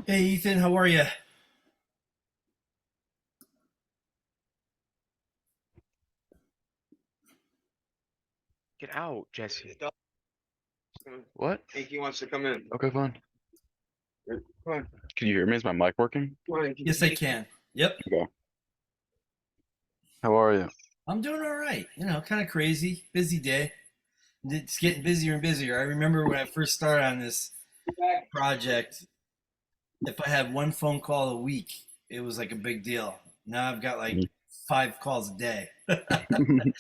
Hey Ethan, how are you? Get out, Jesse. Come What? Inky wants to come in. Okay, fine. Come on, Can you hear me? Is my mic working? come on, Inky. Yes, I can. Yep, Okay. How are you? I'm doing all right. Kind of crazy, busy day. It's getting busier and busier. I remember when I first started on this Back. project, if I had one phone call a week, it was like a big deal. Now I've got like 5 calls a day, and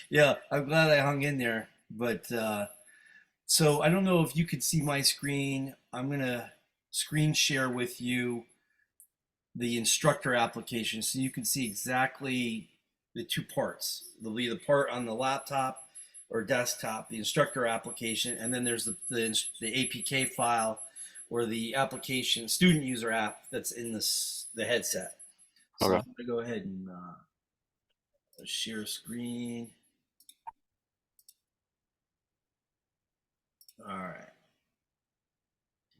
yeah, I'm glad I hung in there. But so I don't know if you could see my screen. I'm gonna screen share with you the instructor application so you can see exactly the two parts. There'll be the part on the laptop or desktop, the instructor application, and then there's the APK file or the application student user app that's in the headset. So I'm Okay. going to go ahead and share screen. All right.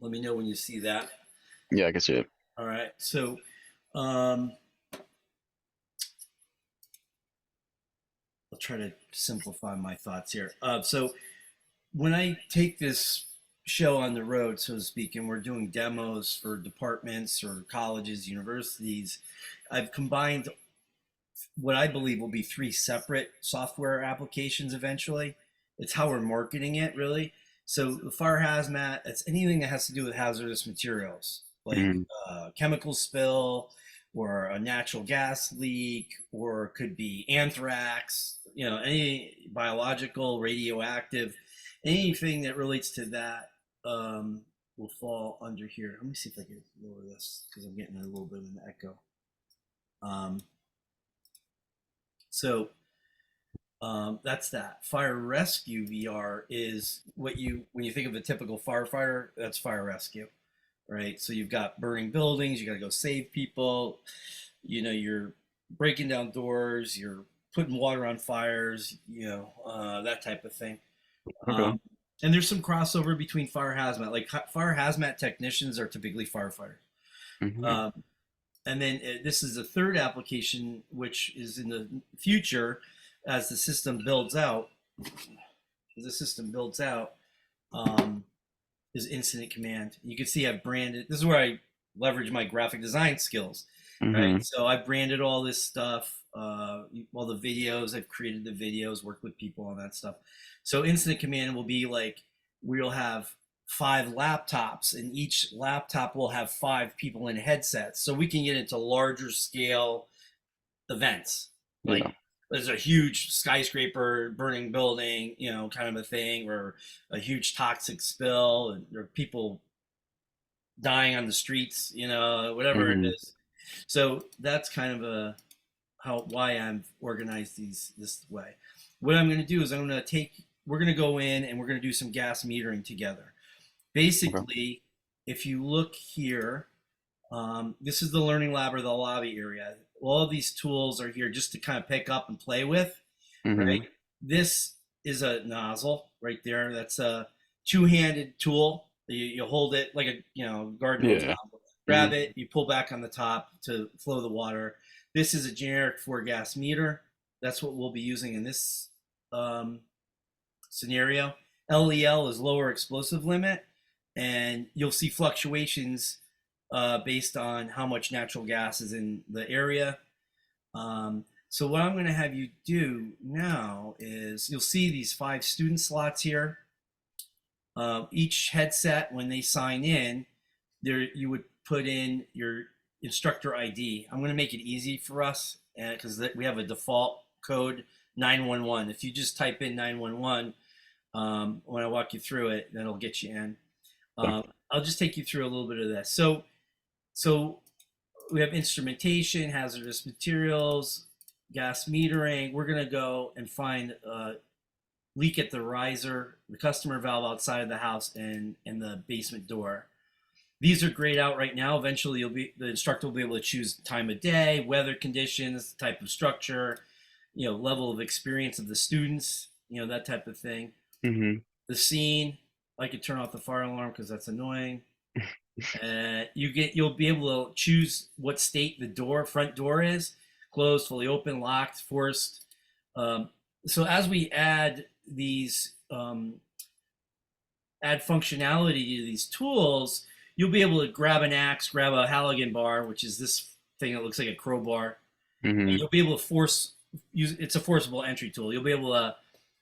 Let me know when you see that. Yeah, I can see it. All right. So um, I'll try to simplify my thoughts here. So when I take this show on the road, so to speak, and we're doing demos for departments or colleges, universities, I've combined what I believe will be three separate software applications eventually. It's how we're marketing it, really. So the fire hazmat, it's anything that has to do with hazardous materials, like Hmm. chemical spill or a natural gas leak, or it could be anthrax, any biological, radioactive, anything that relates to that will fall under here. Let me see if I can lower this because I'm getting a little bit of an echo. Um, so that's that. Fire rescue VR is when you think of a typical firefighter, that's fire rescue, right? So you've got burning buildings, you got to go save people. You're breaking down doors, you're putting water on fires, that type of thing. Okay. Um, and there's some crossover between fire hazmat. Like fire hazmat technicians are typically firefighters. Hmm. Um, and then this is a third application, which is in the future as the system builds out. As the system builds out, um, is incident command. You can see I've branded. This is where I leverage my graphic design skills, right? Hmm. So I branded all this stuff, all the videos. I've created the videos, worked with people on that stuff. So incident command will be like we'll have 5 laptops, and each laptop will have 5 people in headsets, so we can get into larger scale events. Like Yeah. there's a huge skyscraper burning building, kind of a thing, or a huge toxic spill, and there are people dying on the streets, whatever it Hmm. is. So that's kind of a how why I'm organized these this way. What I'm going to do is we're going to go in and we're going to do some gas metering together. Okay. Basically, if you look here, this is the learning lab or the lobby area. All of these tools are here just to kind of pick up and play with, right? Hmm. This is a nozzle right there. That's a two-handed tool. You hold it like a garden hose Yeah. nozzle. Hmm. Grab it, you pull back on the top to flow the water. This is a generic 4 gas meter. That's what we'll be using in this um, scenario. LEL is lower explosive limit, and you'll see fluctuations based on how much natural gas is in the area. So what I'm going to have you do now is you'll see these 5 student slots here. Each headset, when they sign in, there you would put in your instructor ID. I'm going to make it easy for us because we have a default code 911. If you just type in 911 when I walk you through it, that'll get you in. Yeah. I'll just take you through a little bit of this. So we have instrumentation, hazardous materials, gas metering. We're going to go and find a leak at the riser, the customer valve outside of the house, and the basement door. These are grayed out right now. Eventually, the instructor will be able to choose time of day, weather conditions, type of structure, level of experience of the students, that type of thing. Hmm. The scene, I could turn off the fire alarm because that's annoying. You'll be able to choose what state the front door is: closed, fully open, locked, forced. Um, so as we add these add functionality to these tools, you'll be able to grab an axe, grab a Halligan bar, which is this thing that looks like a crowbar, and Mm-hmm. you'll be able to use. It's a forcible entry tool. You'll be able to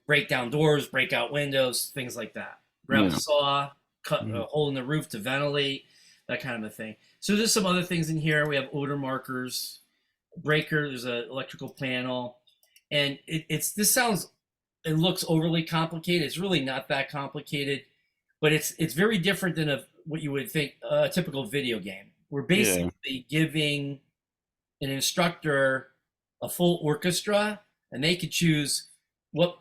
break down doors, break out windows, things like that. Grab a Yeah. saw, cut Mhm. a hole in the roof to ventilate, that kind of a thing. So there's some other things in here. We have odor markers, breaker. There's an electrical panel, and it looks overly complicated. It's really not that complicated, but it's very different than what you would think a typical video game. We're Yeah. basically giving an instructor a full orchestra, and they could choose what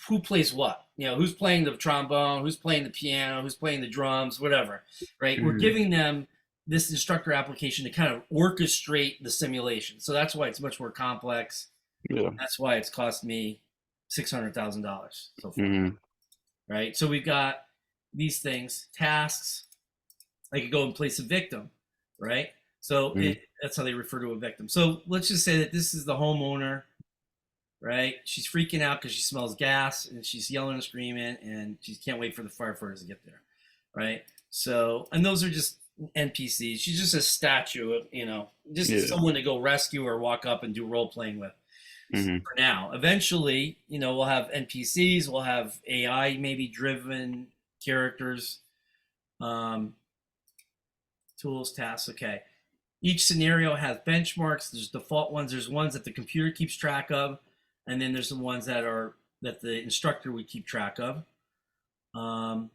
who plays what. Who's playing the trombone, who's playing the piano, who's playing the drums, whatever. Right? We're Mhm. giving them this instructor application to kind of orchestrate the simulation. So that's why it's much more complex. Yeah. That's why it's cost me $600,000 so far. Mhm. Right? So we've got these things, tasks. I could go and place a victim, right? So Mhm. that's how they refer to a victim. So let's just say that this is the homeowner, right? She's freaking out because she smells gas and she's yelling and screaming and she can't wait for the firefighters to get there, right? So, and those are just NPCs. She's just a statue, just Yeah. someone to go rescue or walk up and do role playing with. Mhm. For now, eventually, we'll have NPCs, we'll have AI maybe driven characters, um, tools, tasks. Okay. Each scenario has benchmarks. There's default ones. There's ones that the computer keeps track of, and then there's the ones that the instructor would keep track of. Um,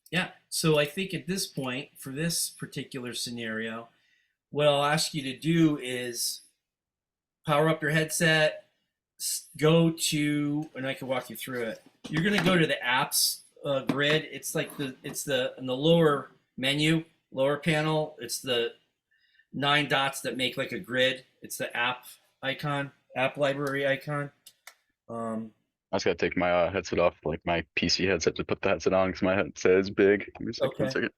yeah. So I think at this point, for this particular scenario, what I'll ask you to do is power up your headset, go to, and I can walk you through it. You're going to go to the apps grid. It's in the lower menu, lower panel. It's the 9 dots that make like a grid. It's the app library icon. Um, I just gotta take my headset off, like my PC headset, to put the headset on because my headset is big. Give me a second, one okay. second.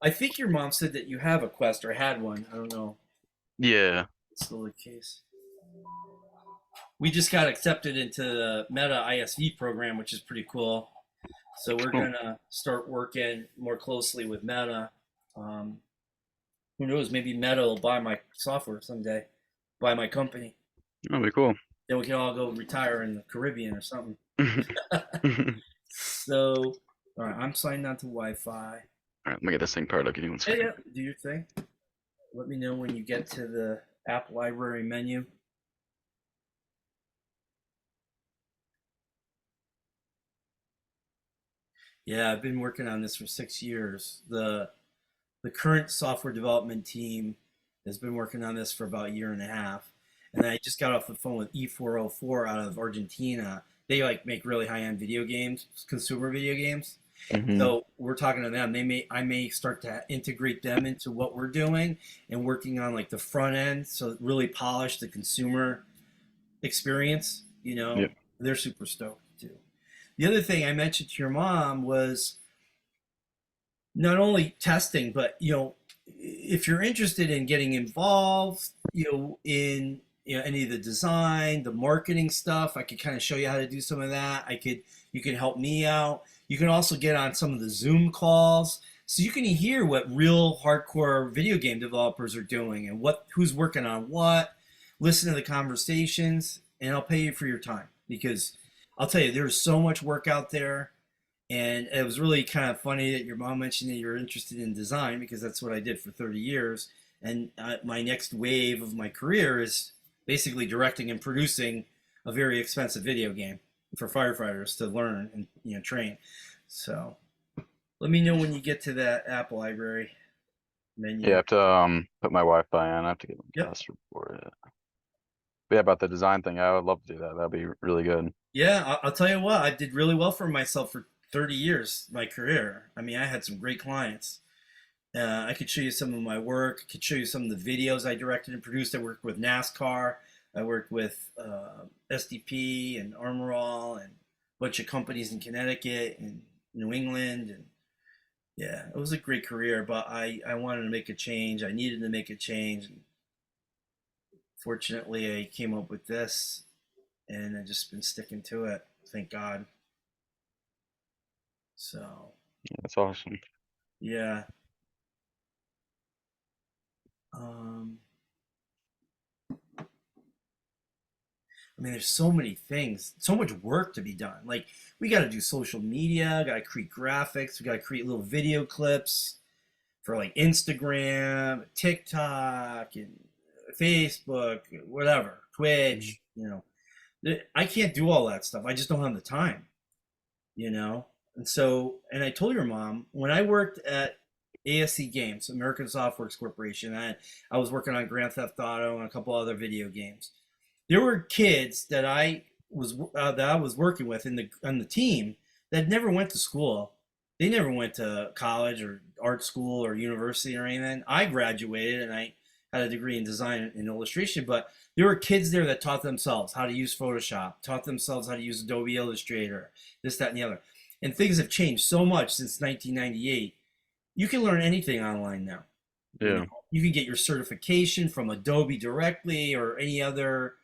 I think your mom said that you have a Quest or had one. I don't know. Yeah. It's still the case. We just got accepted into the Meta ISV program, which is pretty cool. So we're Cool. gonna start working more closely with Meta. Um, who knows? Maybe Meta will buy my software someday, buy my company. That'll be cool. Then we can all go retire in the Caribbean or something. So, all right, I'm signed on to Wi-Fi. All right, let me get this thing powered up. Give me one Yeah, second. yeah, do your thing. Let me know when you get to the app library menu. Yeah, I've been working on this for 6 years. The current software development team has been working on this for about a year and a half. And I just got off the phone with E404 out of Argentina. They make really high-end video games, consumer video games. Mhm. So we're talking to them. I may start to integrate them into what we're doing and working on like the front end, so really polish the consumer experience. Yep. They're super stoked too. The other thing I mentioned to your mom was not only testing, but if you're interested in getting involved, in any of the design, the marketing stuff, I could kind of show you how to do some of that. You can help me out. You can also get on some of the Zoom calls, so you can hear what real hardcore video game developers are doing and who's working on what. Listen to the conversations, and I'll pay you for your time because I'll tell you, there's so much work out there. And it was really kind of funny that your mom mentioned that you're interested in design because that's what I did for 30 years. And my next wave of my career is basically directing and producing a very expensive video game for firefighters to learn and train. So let me know when you get to that app library menu. Yeah, I have to put my Wi-Fi on. I have to get my Yep. password for it. But yeah, about the design thing, I would love to do that. That'd be really good. Yeah, I'll tell you what, I did really well for myself for 30 years, my career. I mean, I had some great clients. I could show you some of my work. I could show you some of the videos I directed and produced. I worked with NASCAR. I worked with SDP and Armor All and a bunch of companies in Connecticut and New England. And Yeah, it was a great career, but I wanted to make a change. I needed to make a change. And fortunately, I came up with this, and I've just been sticking to it. Thank God. So That's awesome. yeah. Um, I mean, there's so many things, so much work to be done. Like we got to do social media, got to create graphics, we got to create little video clips for like Instagram, TikTok, and Facebook, whatever, Mhm. Twitch. I can't do all that stuff. I just don't have the time. you know? And so, and I told your mom when I worked at ASC Games, American Softworks Corporation, I was working on Grand Theft Auto and a couple other video games. There were kids that I was working with in the on the team that never went to school. They never went to college or art school or university or anything. I graduated and I had a degree in design and illustration, but there were kids there that taught themselves how to use Photoshop, taught themselves how to use Adobe Illustrator, this, that, and the other. And things have changed so much since 1998. You can learn anything online now. You know, Yeah. you can get your certification from Adobe directly or any other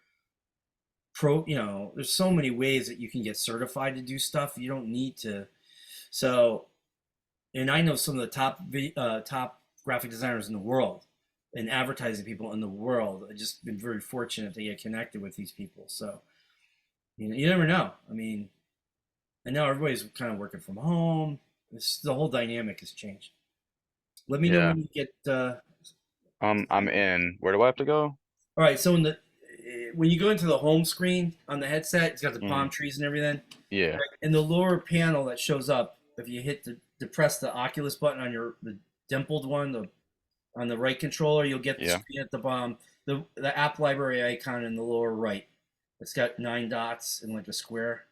there's so many ways that you can get certified to do stuff. You don't need to. So, and I know some of the top graphic designers in the world and advertising people in the world. I've just been very fortunate to get connected with these people. So, you never know. I mean, and now everybody's kind of working from home. The whole dynamic has changed. Let me know Yeah. when you get. I'm in. Where do I have to go? All right. So when you go into the home screen on the headset, it's got the Mm. palm trees and everything. Yeah. In the lower panel that shows up, if you depress the Oculus button on the dimpled one, on the right controller, you'll get the Yeah. screen at the bottom. The app library icon in the lower right. It's got 9 dots in like a square.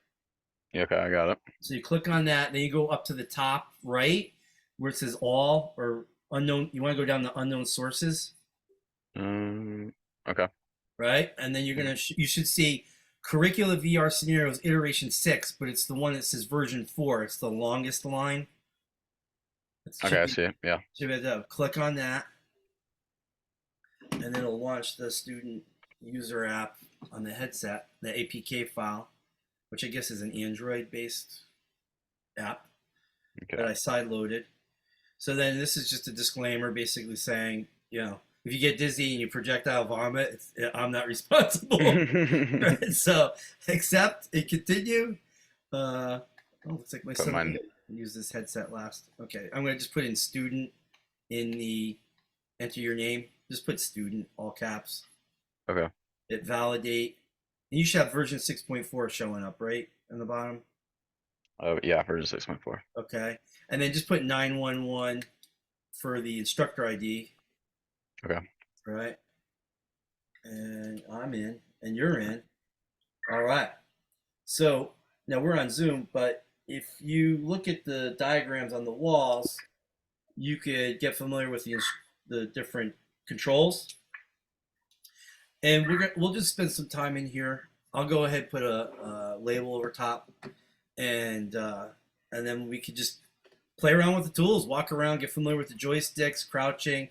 Yeah. Okay, I got it. So you click on that, then you go up to the top right where it says all or unknown. You want to go down to unknown sources, Okay. right? And then you should see curricula VR scenarios iteration 6, but it's the one that says version 4. It's the longest line. It Okay, should I be see it. Yeah. should be able to click on that, and then it'll launch the student user app on the headset, the APK file, which I guess is an Android-based app Okay. that I side-loaded. So then this is just a disclaimer, basically saying, if you get dizzy and you projectile vomit, I'm not responsible. Right? So accept and continue. Looks like my Put son mine. used this headset last. Okay, I'm gonna just put in student in the enter your name. Just put student, all caps. Okay. Hit validate. And you should have version 6.4 showing up, right? In the bottom. Oh yeah, version 6.4. Okay. And then just put 911 for the instructor ID. Okay. Right. And I'm in, and you're in. All right. So now we're on Zoom, but if you look at the diagrams on the walls, you could get familiar with the different controls. And we'll just spend some time in here. I'll go ahead and put a label over top, and then we could just play around with the tools, walk around, get familiar with the joysticks, crouching,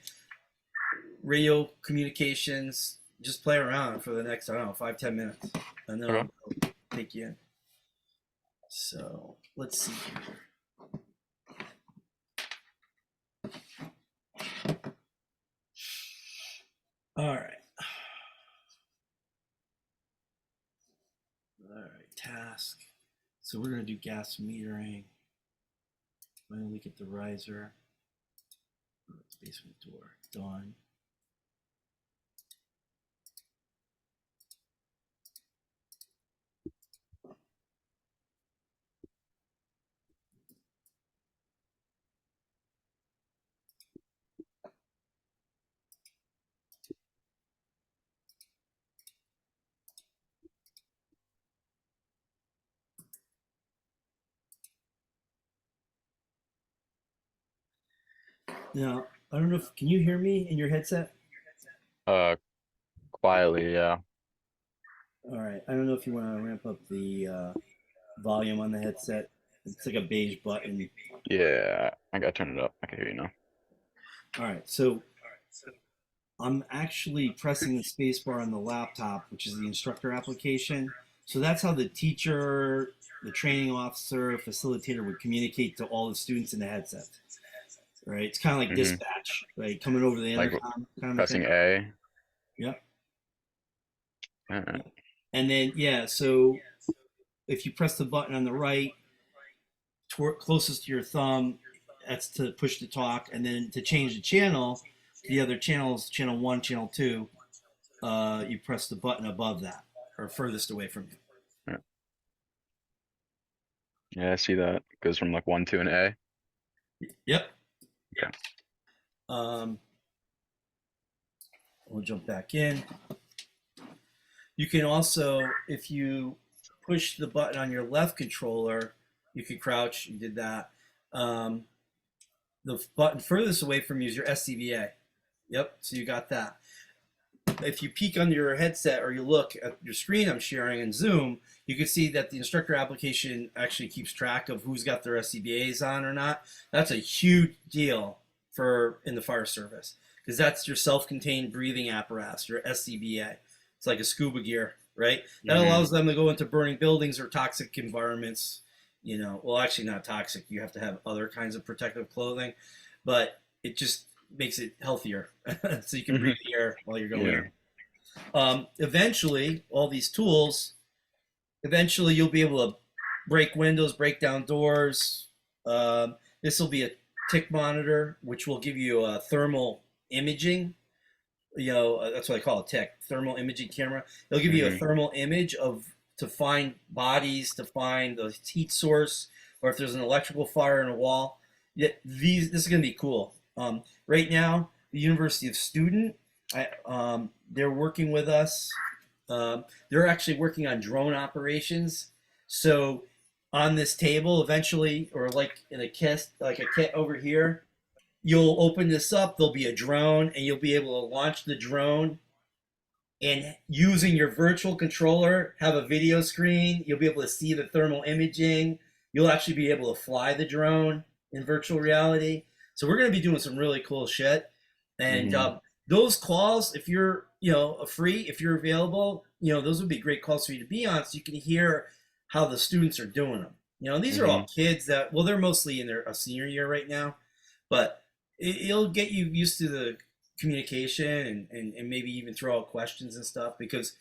radio communications. Just play around for the next, I don't know, 5-10 minutes, and then Okay. I'll take you in. So let's see here. All right. All right, task. So we're going to do gas metering. Finally get the riser. Basement door. Done. Now, I don't know if, can you hear me in your headset? Uh, quietly. Yeah. All right. I don't know if you want to ramp up the volume on the headset. It's like a beige button. Yeah, I gotta turn it up. I can hear you now. All right, so I'm actually pressing the space bar on the laptop, which is the instructor application. So that's how the teacher, the training officer, facilitator would communicate to all the students in the headset. Right? It's kind of like Hmm. dispatch, right? Coming over the Like intercom kind of a pressing thing. A. Yep. Uh, Yep. And then yeah, so if you press the button on the right, closest to your thumb, that's to push to talk, and then to change the channel, the other channels, channel one, channel two, you press the button above that or furthest away from you. yeah, yeah, I see that. Goes from like 1 to an A. Yep. Okay. Um, we'll jump back in. You can also, if you push the button on your left controller, you can crouch. You did that. Um, the button furthest away from you is your SCBA. Yep. So you got that. If you peek under your headset or you look at your screen I'm sharing in Zoom, you can see that the instructor application actually keeps track of who's got their SCBAs on or not. That's a huge deal for in the fire service because that's your self-contained breathing apparatus, your SCBA. It's like a scuba gear, right? That Hmm. allows them to go into burning buildings or toxic environments. Well, actually not toxic. You have to have other kinds of protective clothing, but it just makes it healthier so you can Hmm. breathe the air while you're going Yeah. in. Eventually, all these tools, eventually you'll be able to break windows, break down doors. This will be a tick monitor, which will give you a thermal imaging. That's what I call a tick, thermal imaging camera. It'll give you a Hmm. thermal image of to find bodies, to find the heat source, or if there's an electrical fire in a wall. Yeah, this is going to be cool. Right now, the University of Student, they're working with us. They're actually working on drone operations. So on this table, eventually, or like in a kit, like a kit over here, you'll open this up. There'll be a drone, and you'll be able to launch the drone and using your virtual controller, have a video screen. You'll be able to see the thermal imaging. You'll actually be able to fly the drone in virtual reality. So we're going to be doing some really cool shit. And Hmm. those calls, if you're free, if you're available, those would be great calls for you to be on, so you can hear how the students are doing them. These are Hmm. all kids that they're mostly in their senior year right now, but it'll get you used to the communication and maybe even throw out questions and stuff because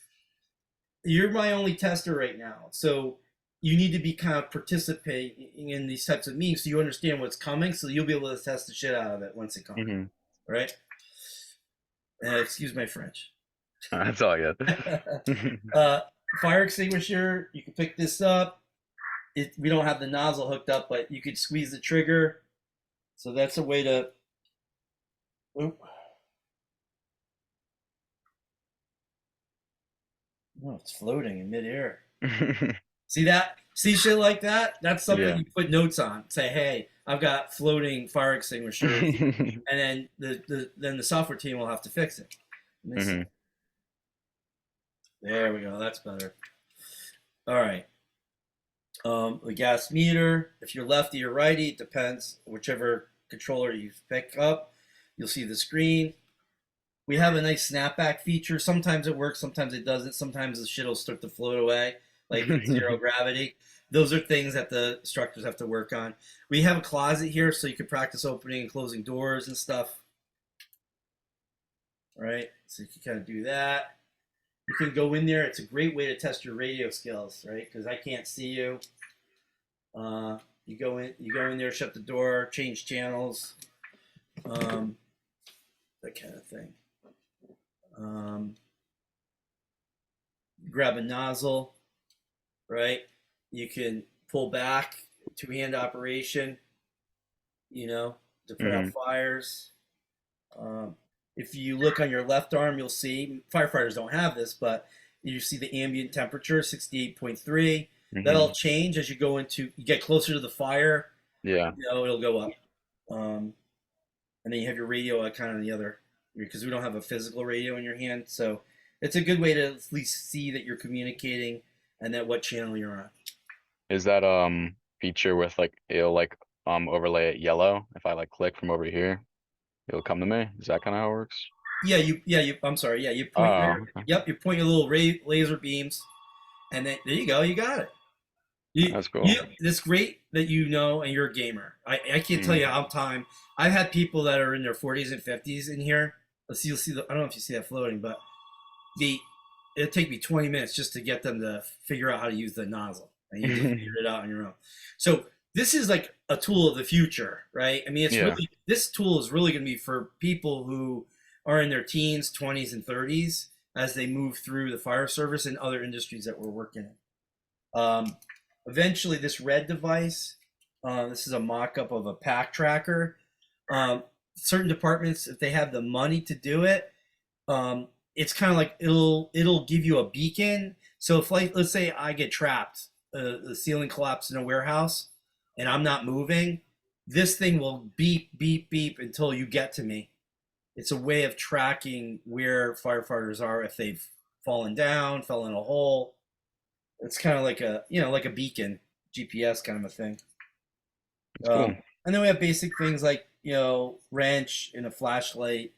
you're my only tester right now. So you need to be kind of participating in these types of meetings so you understand what's coming so you'll be able to test the shit out of it once it comes. Hmm. All right? Excuse my French. That's all I got. uh, Fire extinguisher, you can pick this up. We don't have the nozzle hooked up, but you could squeeze the trigger. So that's a way to. Oop. Oh, it's floating in midair. See that? See shit like that? That's something Yeah. you put notes on. Say, hey, I've got floating fire extinguishers, and then the software team will have to fix it. Let me see. Hmm. There we go. That's better. All right. The gas meter. If you're lefty or righty, it depends. Whichever controller you pick up, you'll see the screen. We have a nice snapback feature. Sometimes it works, sometimes it doesn't. Sometimes the shit will start to float away, like in zero gravity. Those are things that the instructors have to work on. We have a closet here so you can practice opening and closing doors and stuff. All right, so you can kind of do that. You can go in there. It's a great way to test your radio skills, right? Because I can't see you. You go in there, shut the door, change channels, um, that kind of thing. Um, Grab a nozzle, right? You can pull back, two-hand operation, to put out Hmm. fires. If you look on your left arm, you'll see firefighters don't have this, but you see the ambient temperature, 68.3. That'll Hmm. change as you get closer to the fire. Yeah. It'll go up. Um, and then you have your radio kind of on the other, because we don't have a physical radio in your hand. So it's a good way to at least see that you're communicating and that what channel you're on. Is that feature with like it'll like overlay it yellow. If I like click from over here, it'll come to me. Is that kind of how it works? Yeah, I'm sorry. Yeah, you point Oh, your, okay. yep, you point your little laser beams, and then there you go, you got it. That's You, cool. it's great that you know, and you're a gamer. I can't tell Mm. you how time I've had people that are in their 40s and 50s in here. Let's see, you'll see. I don't know if you see that floating, but the it'll take me 20 minutes just to get them to figure out how to use the nozzle, and you just figure it out on your own. So this is like a tool of the future, right? I mean, it's Yeah. really this tool is really going to be for people who are in their teens, 20s, and 30s as they move through the fire service and other industries that we're working in. Eventually, this red device, this is a mock-up of a pack tracker. Certain departments, if they have the money to do it, it's kind of like it'll give you a beacon. So if like let's say I get trapped, the ceiling collapsed in a warehouse, and I'm not moving, this thing will beep beep beep until you get to me. It's a way of tracking where firefighters are if they've fallen down, fell in a hole. It's kind of like a like a beacon, GPS kind of a thing. It's cool. And then we have basic things like wrench and a flashlight,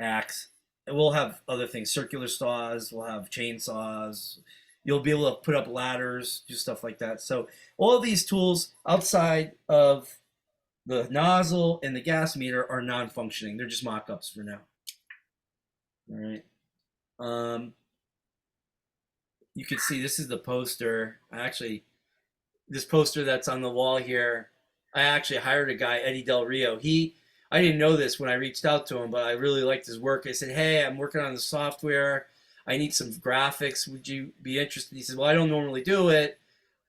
axe. And we'll have other things, circular saws. We'll have chainsaws. You'll be able to put up ladders, do stuff like that. So all of these tools outside of the nozzle and the gas meter are non-functioning. They're just mock-ups for now. All right. You can see this is the poster. This poster that's on the wall here, I actually hired a guy, Eddie Del Rio. I didn't know this when I reached out to him, but I really liked his work. I said, hey, I'm working on the software. I need some graphics. Would you be interested? He said, well, I don't normally do it,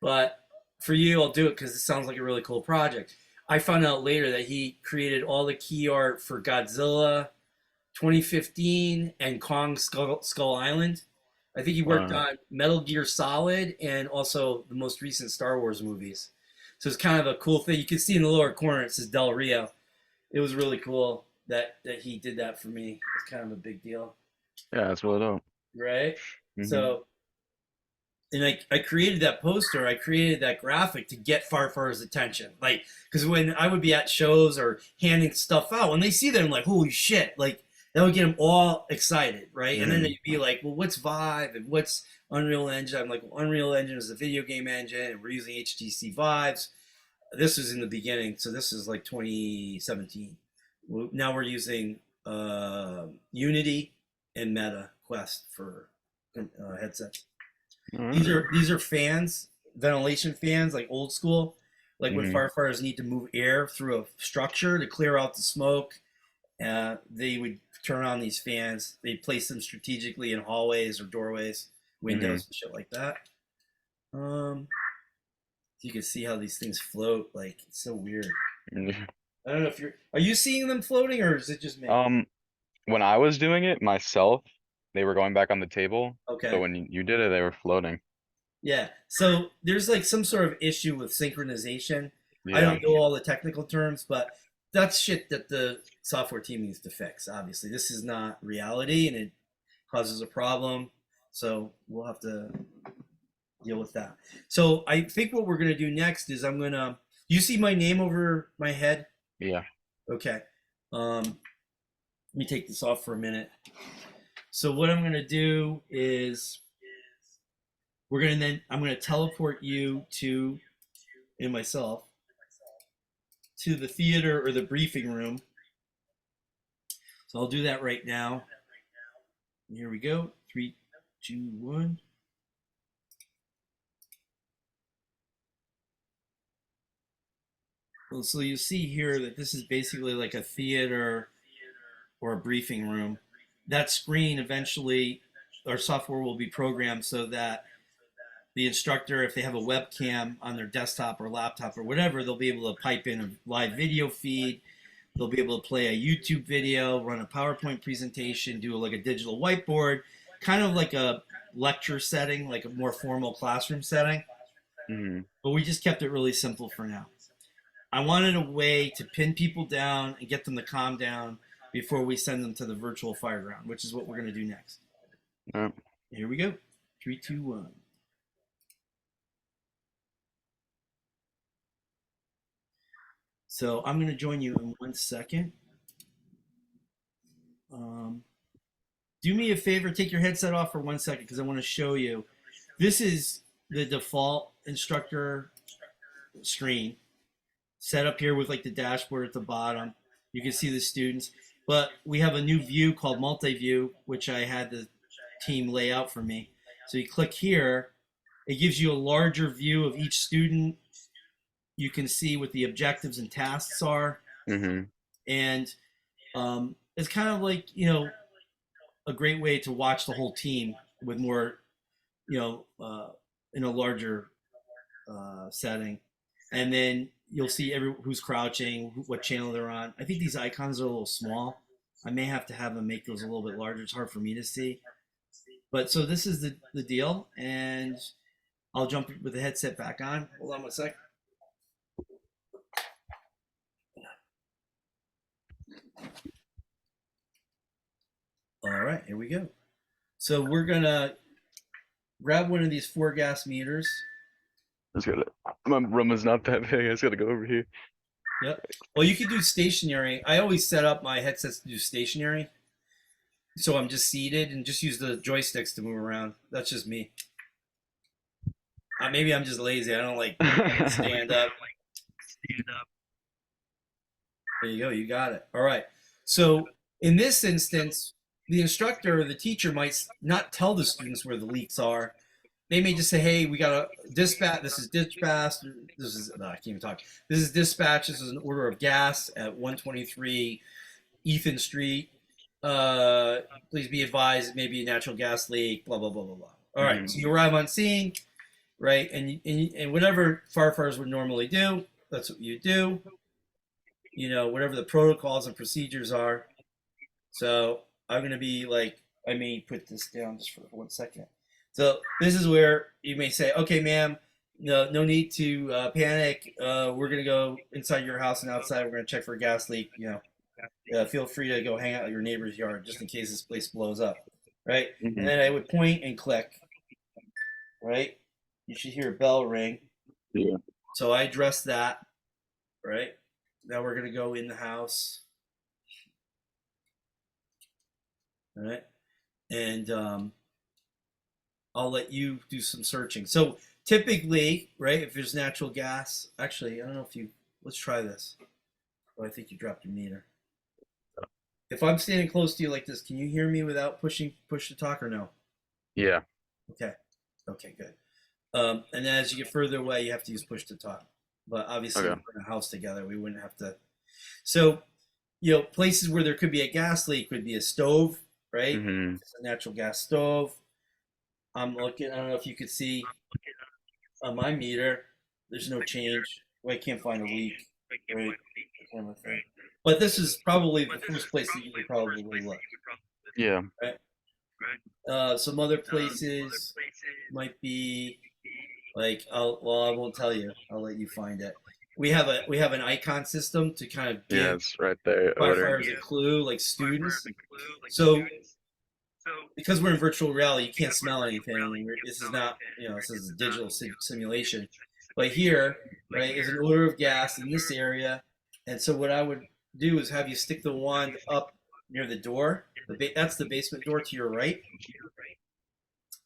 but for you, I'll do it because it sounds like a really cool project. I found out later that he created all the key art for Godzilla 2015 and Kong Skull Island. I think he worked on Metal Gear Solid and also the most recent Star Wars movies. So it's kind of a cool thing. You can see in the lower corner it says Del Rio. It was really cool that he did that for me. It's kind of a big deal, Yeah, that's really dope. right? Hmm. So, and I created that poster, I created that graphic to get firefighters' attention. Like, because when I would be at shows or handing stuff out, when they see that, I'm like, holy shit! Like that would get them all excited, right? And then they'd be like, well, what's Vive and what's Unreal Engine? I'm like, well, Unreal Engine is a video game engine, and we're using HTC Vives. This was in the beginning, so this is like 2017. Now we're using Unity and Meta Quest for headsets. These are fans, ventilation fans, like old school, like when Hmm. firefighters need to move air through a structure to clear out the smoke. They would turn on these fans. They place them strategically in hallways or doorways, windows, and shit like that. Um, you can see how these things float. Like it's so weird. I don't know if are you seeing them floating or is it just me? When I was doing it myself, they were going back on the table, but Okay. when you did it, they were floating. Yeah. So there's like some sort of issue with synchronization. I Yeah. don't know all the technical terms, but that's shit that the software team needs to fix. Obviously, this is not reality and it causes a problem. So we'll have to deal with that. So I think what we're gonna do next is I'm gonna. You see my name over my head? Yeah. Okay. Let me take this off for a minute. So what I'm gonna do is I'm gonna teleport you to and myself to the theater or the briefing room. So I'll do that right now. Here we go. 3, 2, 1. Well, so you see here that this is basically like a theater or a briefing room. That screen eventually, our software will be programmed so that the instructor, if they have a webcam on their desktop or laptop or whatever, they'll be able to pipe in a live video feed. They'll be able to play a YouTube video, run a PowerPoint presentation, do like a digital whiteboard, kind of like a lecture setting, like a more formal classroom setting. Hmm. But we just kept it really simple for now. I wanted a way to pin people down and get them to calm down before we send them to the virtual fire ground, which is what we're going to do next. Yeah. Here we go. 3, 2, 1. So I'm going to join you in 1 second. Do me a favor, take your headset off for 1 second because I want to show you. This is the default instructor screen set up here with like the dashboard at the bottom. You can see the students, but we have a new view called multi-view, which I had the team lay out for me. So you click here, it gives you a larger view of each student. You can see what the objectives and tasks are. Mm-hmm. And it's kind of like, a great way to watch the whole team with more, in a larger setting. And then you'll see who's crouching, what channel they're on. I think these icons are a little small. I may have to have them make those a little bit larger. It's hard for me to see. But so this is the deal. And I'll jump with the headset back on. Hold on 1 sec. All right, here we go. So we're gonna grab one of these 4-gas meters. My room is not that big. I just gotta go over here. Yep. Well, you can do stationary. I always set up my headsets to do stationary. So I'm just seated and just use the joysticks to move around. That's just me. Maybe I'm just lazy. I don't like stand up. There you go. You got it. All right. So in this instance, the instructor or the teacher might not tell the students where the leaks are. They may just say, hey, we got a dispatch. This is dispatch. I can't even talk. This is dispatch. This is an order of gas at 123 Ethan Street. Please be advised, it may be a natural gas leak, blah, blah, blah, blah, blah. All right. So you arrive on scene, right? And whatever firefighters would normally do, that's what you do. Whatever the protocols and procedures are. So I'm going to be like, I may put this down just for 1 second. So this is where you may say, okay, ma'am, no need to panic. We're going to go inside your house and outside. We're going to check for a gas leak. Feel free to go hang out at your neighbor's yard just in case this place blows up, right? Mm-hmm. And then I would point and click, right? You should hear a bell ring. Yeah. So I address that, right? Now we're going to go in the house. All right. And I'll let you do some searching. So typically, right, if there's natural gas, actually, I don't know if let's try this. Oh, I think you dropped your meter. If I'm standing close to you like this, can you hear me without push to talk or no? Yeah. Okay, good. And then as you get further away, you have to use push to talk. But obviously, Okay. if we're in a house together, we wouldn't have to. So, places where there could be a gas leak would be a stove, right? Mm-hmm. It's a natural gas stove. I'm looking. I don't know if you could see on my meter. There's no change. Well, I can't find a leak. Right? But this is probably the first place that you would probably look. Yeah. Right? Some other places might be like, I won't tell you. I'll let you find it. We have an icon system to kind of give it's right there. firefighters a clue, like students. So because we're in virtual reality, you can't smell anything. This is not, this is a digital simulation. But here, right, is an odor of gas in this area. And so what I would do is have you stick the wand up near the door. That's the basement door to your right.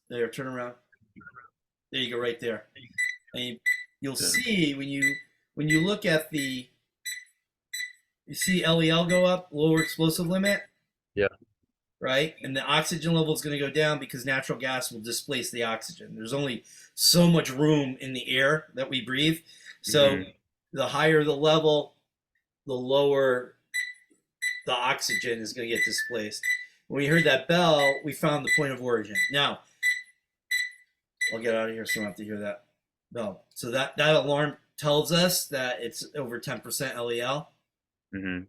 There, turn around. There you go, right there. And you'll see when you look at you see LEL go up, lower explosive limit. Yeah. Right? And the oxygen level is going to go down because natural gas will displace the oxygen. There's only so much room in the air that we breathe. So the higher the level, the lower the oxygen is going to get displaced. When we heard that bell, we found the point of origin. Now, I'll get out of here so I don't have to hear that bell. So that alarm tells us that it's over 10% LEL. Mm-hmm.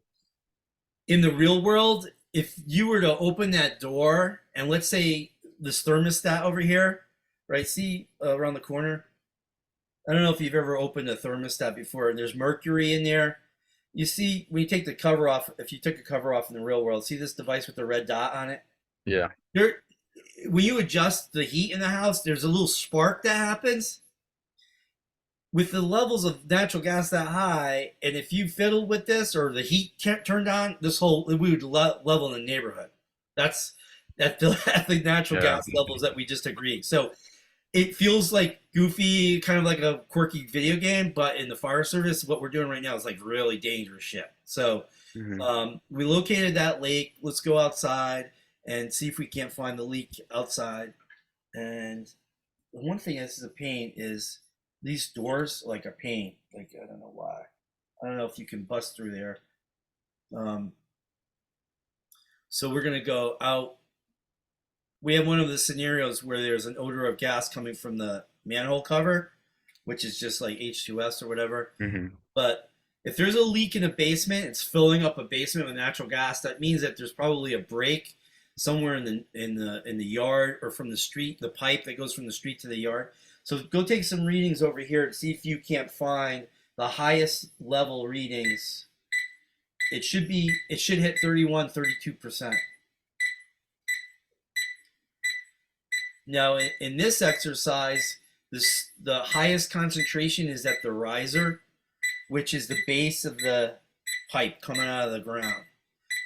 In the real world, if you were to open that door and let's say this thermostat over here, right? See around the corner? I don't know if you've ever opened a thermostat before. There's mercury in there. You see, when you take the cover off, if you took a cover off in the real world, see this device with the red dot on it? Yeah. When you adjust the heat in the house, there's a little spark that happens. with the levels of natural gas that high, and if you fiddled with this or the heat turned on, this whole we would level in the neighborhood. That's at the natural Yeah. gas levels that we just agreed. So it feels like goofy, kind of like a quirky video game, but in the fire service, what we're doing right now is like really dangerous shit. So Mhm. we located that lake. Let's go outside and see if we can't find the leak outside. And the one thing that's a pain is these doors like a pain. Like I don't know why. I don't know if you can bust through there. Um, so we're gonna go out. We have one of the scenarios where there's an odor of gas coming from the manhole cover, which is just like H2S or whatever. Mhm. But if there's a leak in a basement, it's filling up a basement with natural gas. That means that there's probably a break somewhere in the yard or from the street, the pipe that goes from the street to the yard. So go take some readings over here to see if you can't find the highest level readings. It should hit 31, 32%. Now in this exercise, the highest concentration is at the riser, which is the base of the pipe coming out of the ground,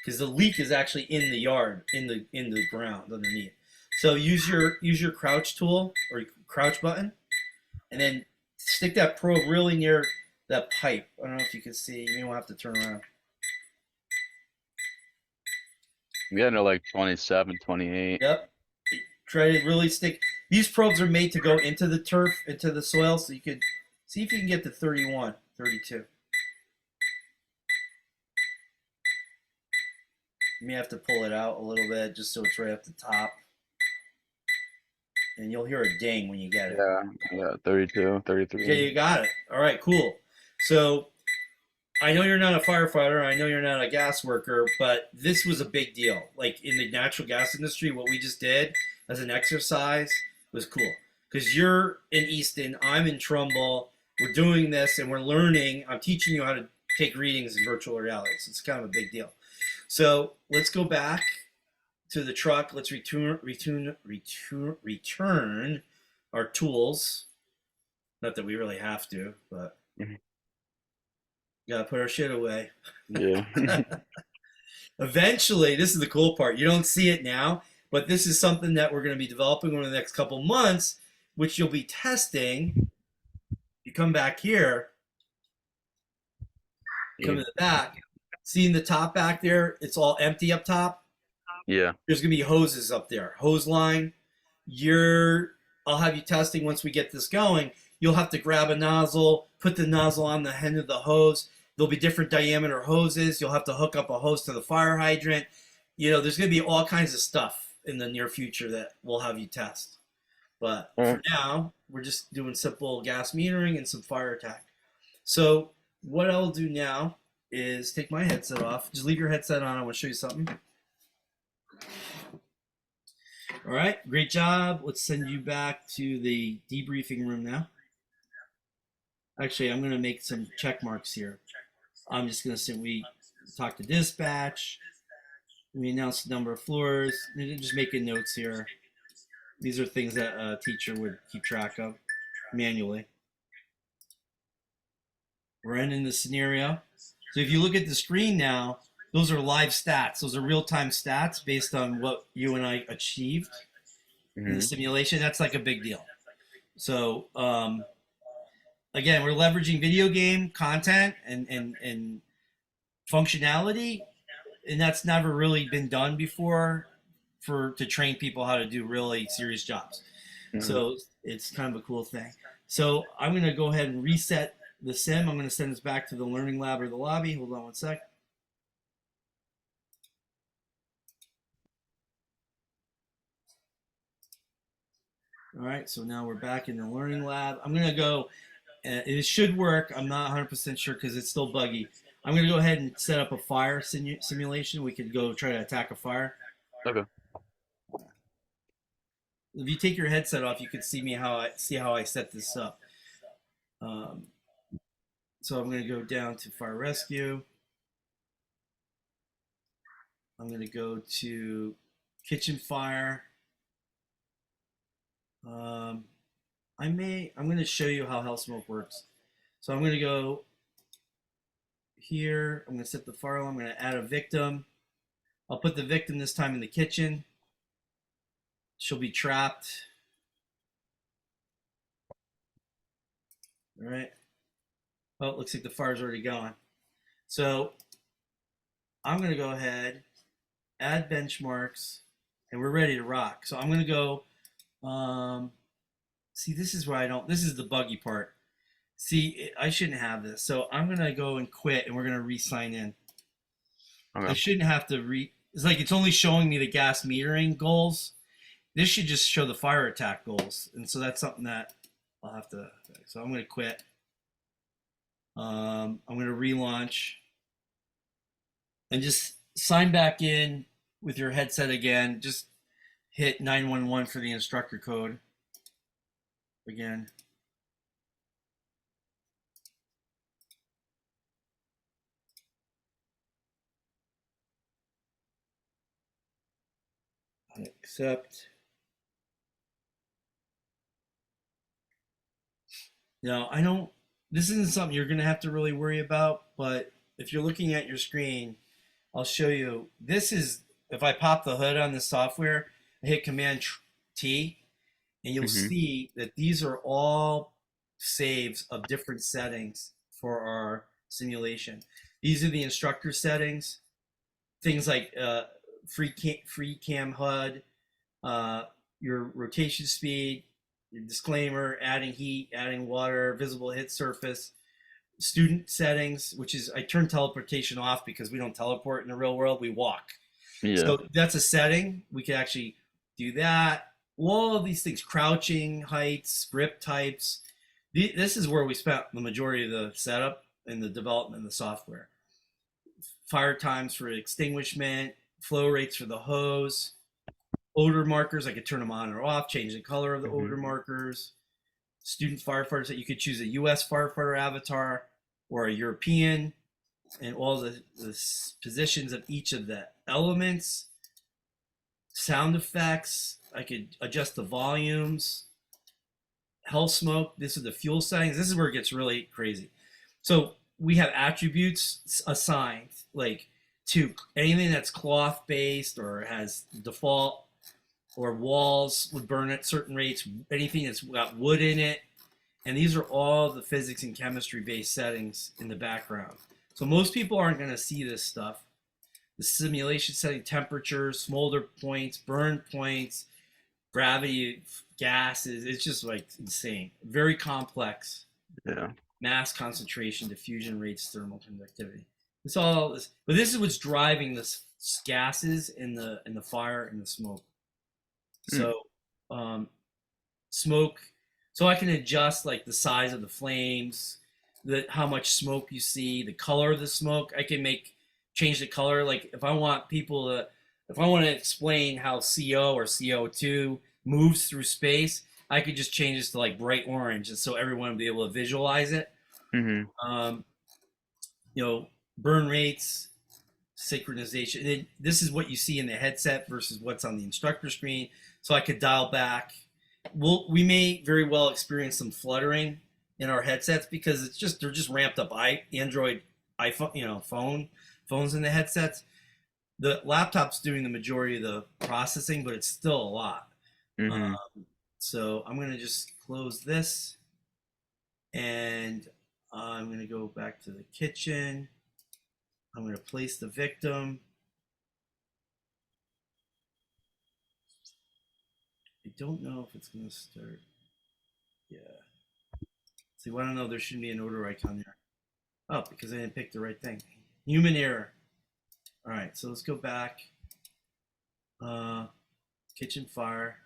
because the leak is actually in the yard, in the ground underneath. So use your crouch tool or crouch button, and then stick that probe really near that pipe. I don't know if you can see. You won't have to turn around. I'm getting to like 27, 28. Yep. Try to really stick. These probes are made to go into the turf, into the soil, so you could see if you can get to 31, 32. You may have to pull it out a little bit just so it's right up the top. And you'll hear a ding when you get it. Yeah, 32, 33. Okay, you got it. All right, cool. So I know you're not a firefighter, I know you're not a gas worker, but this was a big deal. Like in the natural gas industry, what we just did as an exercise was cool. Because you're in Easton, I'm in Trumbull, we're doing this and we're learning. I'm teaching you how to take readings in virtual reality. So it's kind of a big deal. So let's go back to the truck. Let's return our tools. Not that we really have to, but Mhm. gotta put our shit away. Yeah. Eventually, this is the cool part. You don't see it now, but this is something that we're going to be developing over the next couple months, which you'll be testing. You come back here, come to the back. See in the top back there, it's all empty up top. Yeah. There's going to be hoses up there, hose line. I'll have you testing once we get this going. You'll have to grab a nozzle, put the nozzle on the end of the hose. There'll be different diameter hoses. You'll have to hook up a hose to the fire hydrant. There's going to be all kinds of stuff in the near future that we'll have you test. But for now, we're just doing simple gas metering and some fire attack. So what I'll do now is take my headset off. Just leave your headset on. I want to show you something. All right, great job. Let's send you back to the debriefing room now. Actually, I'm going to make some check marks here. I'm just going to say we talked to dispatch. We announced the number of floors. Just making notes here. These are things that a teacher would keep track of manually. We're ending the scenario. So if you look at the screen now, those are live stats. Those are real-time stats based on what you and I achieved in the simulation. That's like a big deal. So again, we're leveraging video game content and functionality, and that's never really been done before to train people how to do really serious jobs. So it's kind of a cool thing. So I'm going to go ahead and reset the sim. I'm going to send this back to the learning lab or the lobby. Hold on one sec. All right, so now we're back in the learning lab. I'm going to go, it should work. I'm not 100% sure because it's still buggy. I'm going to go ahead and set up a fire simulation. We could go try to attack a fire. Okay. If you take your headset off, you can see how I set this up. So I'm going to go down to fire rescue. I'm going to go to kitchen fire. I'm going to show you how hell smoke works. So I'm going to go here. I'm going to set the fire alarm. I'm going to add a victim. I'll put the victim this time in the kitchen. She'll be trapped. All right. Oh, it looks like the fire's already going. So I'm going to go ahead, add benchmarks, and we're ready to rock. So I'm going to go, see, this is where I don't, this is the buggy part. See, I shouldn't have this. So I'm going to go and quit, and we're going to re-sign in. I Okay. shouldn't have to it's like it's only showing me the gas metering goals. This should just show the fire attack goals. And so that's something that I'll have to, so I'm going to quit. I'm going to relaunch and just sign back in with your headset again. Just hit 911 for the instructor code again. Accept. Now, I don't, this isn't something you're going to have to really worry about, but if you're looking at your screen, I'll show you. This is, if I pop the hood on the software, I hit Command T, and you'll Mhm. see that these are all saves of different settings for our simulation. These are the instructor settings, things like free cam HUD, uh, your rotation speed, your disclaimer, adding heat, adding water, visible hit surface, student settings, which is I turn teleportation off because we don't teleport in the real world, we walk. Yeah. So that's a setting. We can actually do that. All of these things, crouching, heights, grip types. This is where we spent the majority of the setup and the development of the software. Fire times for extinguishment, flow rates for the hose, odor markers. I could turn them on or off, change the color of the Mhm. odor markers. Student firefighters that you could choose a U.S. firefighter avatar or a European, and all the positions of each of the elements. Sound effects. I could adjust the volumes. Hell smoke. This is the fuel settings. This is where it gets really crazy. So we have attributes assigned, like to anything that's cloth based or has default, or walls would burn at certain rates. Anything that's got wood in it, and these are all the physics and chemistry based settings in the background. So most people aren't going to see this stuff. The simulation setting, temperatures, smolder points, burn points, gravity, gases. It's just like insane. Very complex. Yeah. Mass concentration, diffusion rates, thermal conductivity. It's all this, but this is what's driving the gases in the fire and the smoke. Mm. So, smoke. So I can adjust like the size of the flames, how much smoke you see, the color of the smoke. I can change the color. Like if I want if I want to explain how CO or CO2 moves through space, I could just change this to like bright orange, and so everyone will be able to visualize it. Mhm. Um, Burn rates, synchronization. This is what you see in the headset versus what's on the instructor screen. So I could dial back. We may very well experience some fluttering in our headsets because they're just ramped up Android iPhone, phones in the headsets. The laptop's doing the majority of the processing, but it's still a lot. Mhm. So I'm gonna just close this, and I'm gonna go back to the kitchen. I'm gonna place the victim. I don't know if it's gonna start. Yeah. So you want to know there shouldn't be an order icon there. Oh, because I didn't pick the right thing. Human error. All right, so let's go back. Kitchen fire.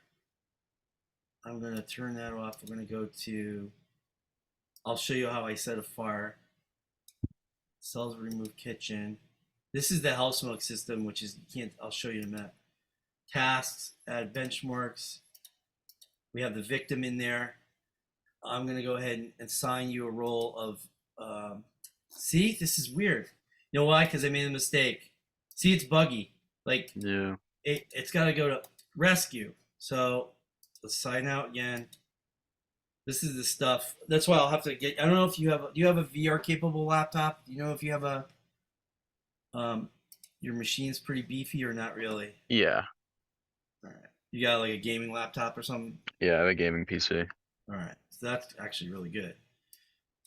I'm going to turn that off. We're going to go to, I'll show you how I set a fire. Cells remove kitchen. This is the health smoke system, which is, I'll show you in a minute. Tasks, add benchmarks. We have the victim in there. I'm going to go ahead and assign you a role of, see, this is weird. You know why? Because I made a mistake. See, it's buggy. Like, Yeah. it's got to go to rescue. So let's sign out again. This is the stuff. That's why I'll have to get. I don't know if you have. Do you have a VR capable laptop? Do you know if you have a um your machine's pretty beefy or not really? Yeah. All right. You got like a gaming laptop or something? Yeah, I have a gaming PC. All right. So that's actually really good.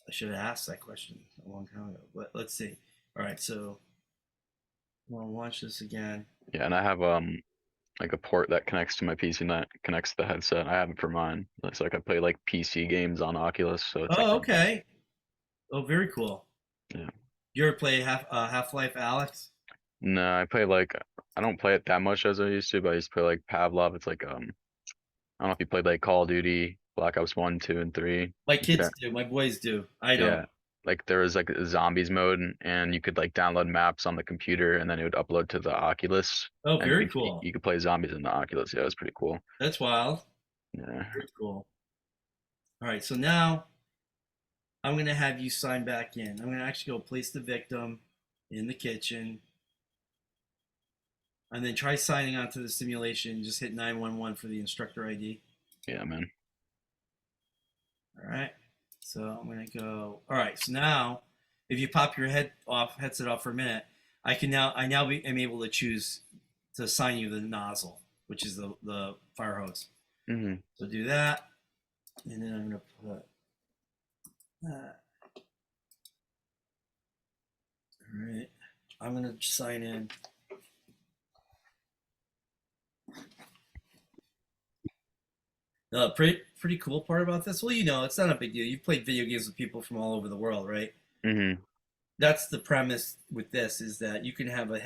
I should have asked that question a long time ago. But let's see. All right. So we'll launch this again. Yeah, and I have like a port that connects to my PC and that connects to the headset. I have it for mine. It's like I play like PC games on Oculus, so it's like Oh, okay. Oh, very cool. yeah. You ever play Half-Life Alex? No, I play like I don't play it that much as I used to, but I used to play like Pavlov. It's like I don't know if you played like Call of Duty, Black Ops 1, 2, and 3. My You could kids do. My boys do. I don't. yeah. Like there was like a zombies mode and you could like download maps on the computer and then it would upload to the Oculus Oh, and very cool. you could play zombies in the Oculus. Yeah, it was pretty cool. That's wild. Yeah. Very cool. All right. So now I'm going to have you sign back in. I'm going to actually go place the victim in the kitchen and then try signing onto the simulation. Just hit 911 for the instructor ID. Yeah, man. All right. So I'm going to go. All right. So now if you pop your headset off for a minute, I now am able to choose to assign you the nozzle, which is the fire hose. Hmm. So do that. And then I'm going to put that. All right. I'm going to sign in. The pretty cool part about this, well, you know, it's not a big deal. You've played video games with people from all over the world, right? Hmm. That's the premise with this is that you can have a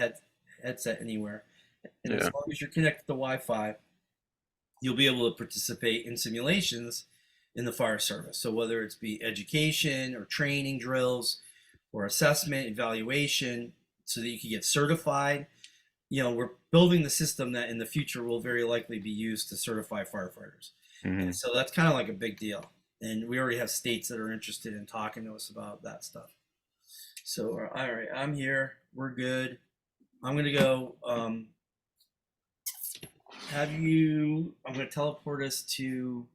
headset anywhere, and as Yeah. long as you're connected to Wi-Fi, you'll be able to participate in simulations in the fire service. So whether it's be education or training drills or assessment, evaluation, so that you can get certified. You know, we're building the system that in the future will very likely be used to certify firefighters. Hmm. And so that's kind of like a big deal. And we already have states that are interested in talking to us about that stuff. So, all right, I'm here. We're good. I'm going to go I'm going to teleport us to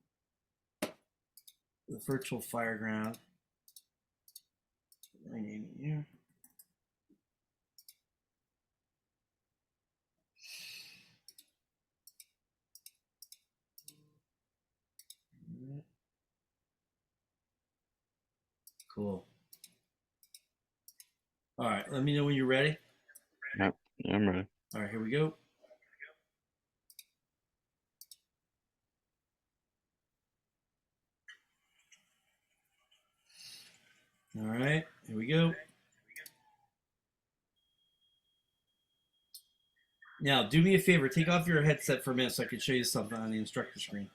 the virtual fireground. My name here. Cool. All right, let me know when you're ready. Yep. Yeah, I'm ready. All right, here we go. All right, here we go. Now, do me a favor. Take off your headset for a minute so I can show you something on the instructor screen.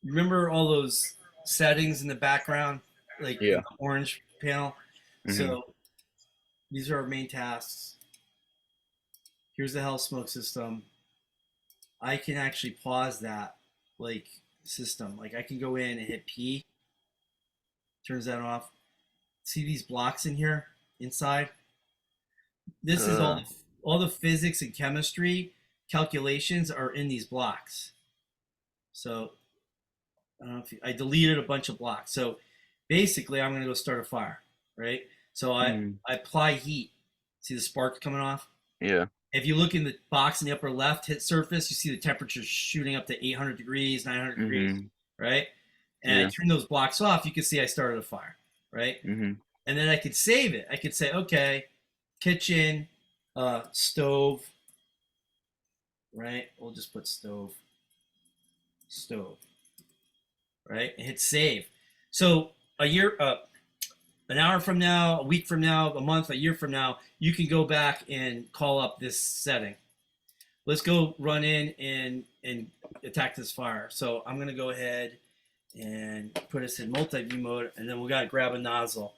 Remember all those settings in the background, like Yeah. in the orange panel? Mhm. So these are our main tasks. Here's the health smoke system. I can actually pause that like system. Like I can go in and hit P, turns that off. See these blocks in here inside? This is all the physics and chemistry calculations are in these blocks. So I don't know if I deleted a bunch of blocks. So basically, I'm going to go start a fire, right? So I apply heat. See the sparks coming off? Yeah. If you look in the box in the upper left, hit surface, you see the temperature shooting up to 800 degrees, 900 degrees, right? And Yeah. I turn those blocks off, you can see I started a fire, right? Hmm. And then I could save it. I could say, okay, kitchen, stove, right? We'll just put stove, right? And hit save. So an hour from now, a week from now, a month, a year from now, you can go back and call up this setting. Let's go run in and attack this fire. So I'm going to go ahead and put us in multi-view mode, and then we got to grab a nozzle.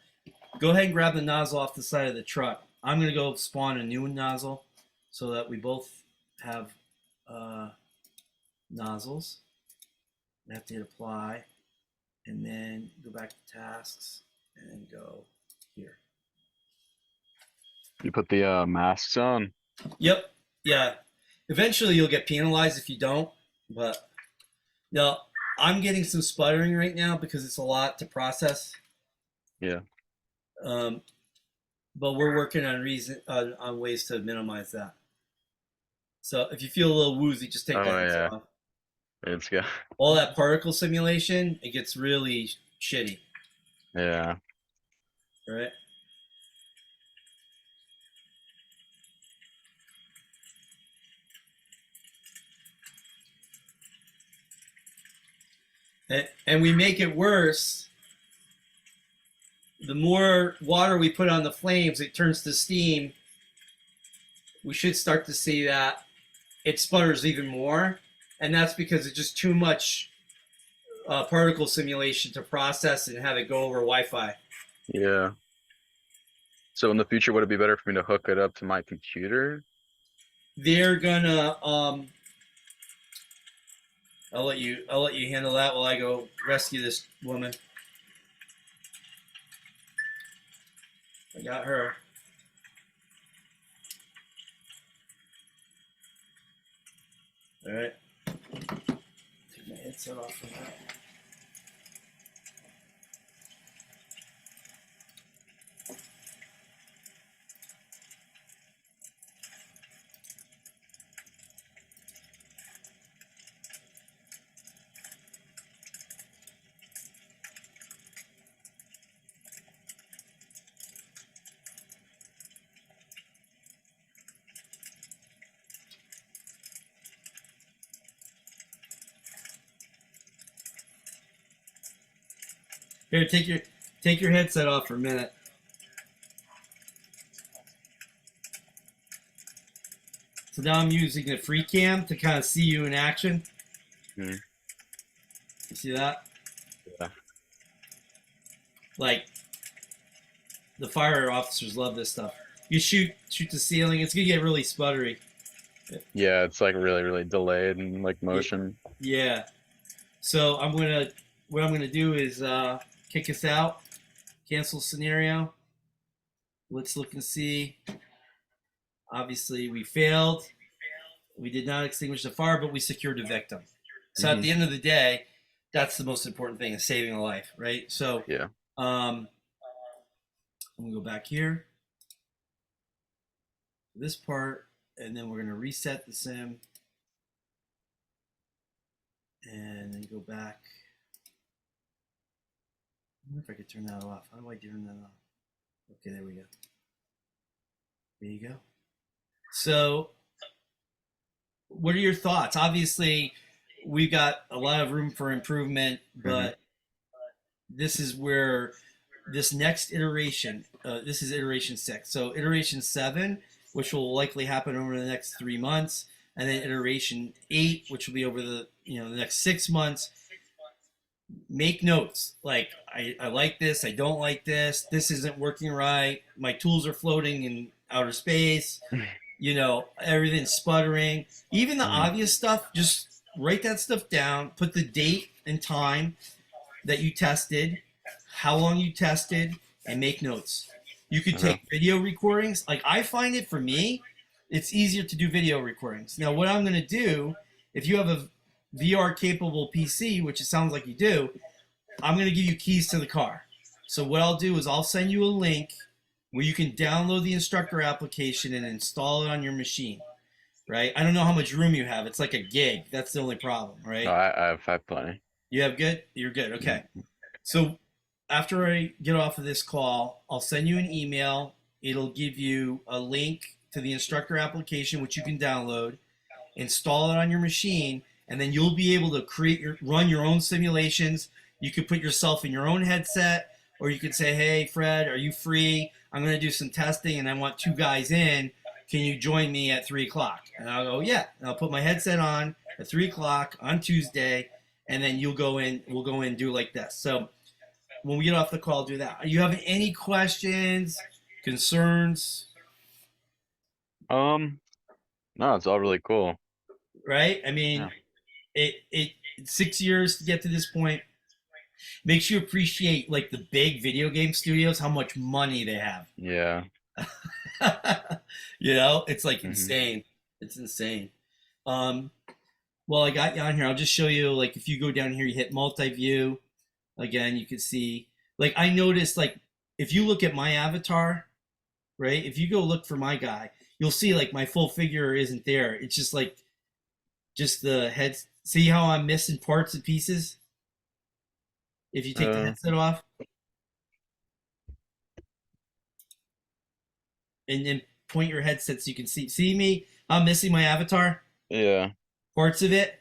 Go ahead and grab the nozzle off the side of the truck. I'm going to go spawn a new nozzle so that we both have nozzles. I have to hit apply, and then go back to tasks, and go here. You put the masks on. Yep. Yeah. Eventually, you'll get penalized if you don't. But no, I'm getting some sputtering right now because it's a lot to process. Yeah. Um, but we're working on on ways to minimize that. So if you feel a little woozy, just take the Oh headset yeah. off. It's good. All that particle simulation, it gets really shitty, Yeah. right? And we make it worse. The more water we put on the flames, it turns to steam. We should start to see that it sputters even more. And that's because it's just too much particle simulation to process and have it go over Wi-Fi. Yeah. So in the future, would it be better for me to hook it up to my computer? They're gonna I'll let you handle that while I go rescue this woman. I got her. All right. Take my headset off for that. Here, take your headset off for a minute. So now I'm using the free cam to kind of see you in action. Hmm. You see that? Yeah. Like the fire officers love this stuff. You shoot the ceiling, it's gonna get really sputtery. Yeah, it's like really, really delayed and like motion. Yeah. So what I'm gonna do is kick us out, cancel scenario. Let's look and see. Obviously, we failed. We did not extinguish the fire, but we secured the victim. So at the end of the day, that's the most important thing, is saving a life, right? So Yeah. I'm gonna go back here, this part, and then we're gonna reset the sim, and then go back. I wonder if I could turn that off. How do I turn that off? Okay, there we go. There you go. So, what are your thoughts? Obviously, we've got a lot of room for improvement, but this is where this next iteration, this is iteration 6. So, iteration 7, which will likely happen over the next 3 months, and then iteration 8, which will be over the the next 6 months. Make notes. Like, I like this, I don't like this isn't working right, my tools are floating in outer space, everything's sputtering. Even the obvious stuff, just write that stuff down, put the date and time that you tested, how long you tested, and make notes. You could take video recordings. Like, I find it, for me, it's easier to do video recordings. Now, what I'm going to do, if you have a VR capable PC, which it sounds like you do, I'm going to give you keys to the car. So what I'll do is I'll send you a link where you can download the instructor application and install it on your machine, right? I don't know how much room you have. It's like a gig. That's the only problem, right? No, I have plenty. You have good? You're good. Okay. So after I get off of this call, I'll send you an email. It'll give you a link to the instructor application, which you can download, install it on your machine, and then you'll be able to run your own simulations. You could put yourself in your own headset, or you could say, hey, Fred, are you free? I'm going to do some testing, and I want 2 guys in. Can you join me at 3 o'clock? And I'll go, yeah. And I'll put my headset on at 3 o'clock on Tuesday, and then you'll go in. We'll go in and do like this. So when we get off the call, do that. Are you having any questions, concerns? No, it's all really cool. Right? I mean, it 6 years to get to this point. Makes you appreciate, like, the big video game studios, how much money they have. Yeah. It's like insane. It's insane. Well, I got you on here. I'll just show you, like, if you go down here, you hit multi-view. Again, you can see, like, I noticed, like, if you look at my avatar, right? If you go look for my guy, you'll see, like, my full figure isn't there. It's just, like, just the head. See how I'm missing parts and pieces? If you take the Uh, headset off and then point your headset so you can see me, I'm missing my avatar, yeah. parts of it,